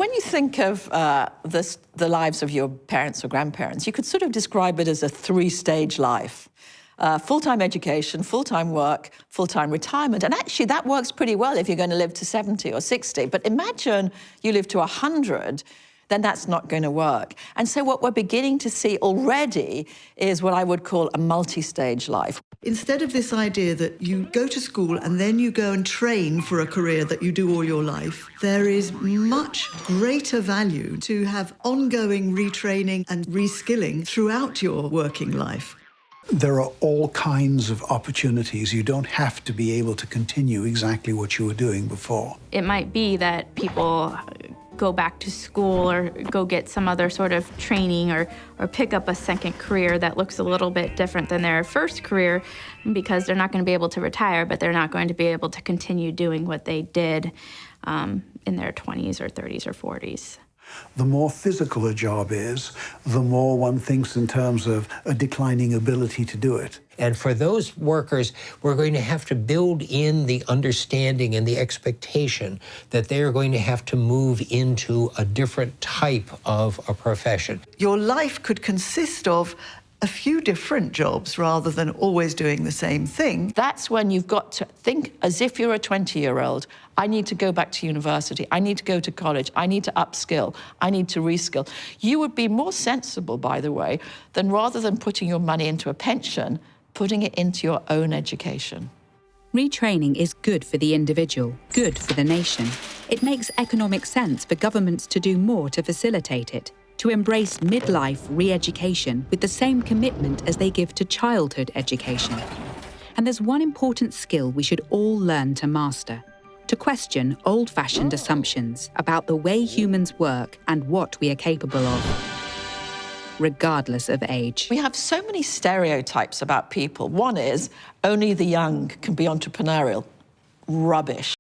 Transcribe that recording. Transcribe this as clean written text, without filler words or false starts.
when you think of the lives of your parents or grandparents, you could sort of describe it as a three-stage life. Full-time education, full-time work, full-time retirement. And actually that works pretty well if you're going to live to 70 or 60. But imagine you live to 100, then that's not going to work. And so what we're beginning to see already is what I would call a multi-stage life. Instead of this idea that you go to school and then you go and train for a career that you do all your life, there is much greater value to have ongoing retraining and reskilling throughout your working life. There are all kinds of opportunities. You don't have to be able to continue exactly what you were doing before. It might be that people go back to school or go get some other sort of training or pick up a second career that looks a little bit different than their first career because they're not going to be able to retire, but they're not going to be able to continue doing what they did in their 20s or 30s or 40s. The more physical a job is, the more one thinks in terms of a declining ability to do it. And for those workers, we're going to have to build in the understanding and the expectation that they are going to have to move into a different type of a profession. Your life could consist of a few different jobs rather than always doing the same thing. That's when you've got to think as if you're a 20-year-old. I need to go back to university. I need to go to college. I need to upskill. I need to reskill. You would be more sensible, by the way, than rather than putting your money into a pension, putting it into your own education. Retraining is good for the individual, good for the nation. It makes economic sense for governments to do more to facilitate it, to embrace midlife re-education with the same commitment as they give to childhood education. And there's one important skill we should all learn to master: to question old-fashioned assumptions about the way humans work and what we are capable of, regardless of age. We have so many stereotypes about people. One is only the young can be entrepreneurial. Rubbish.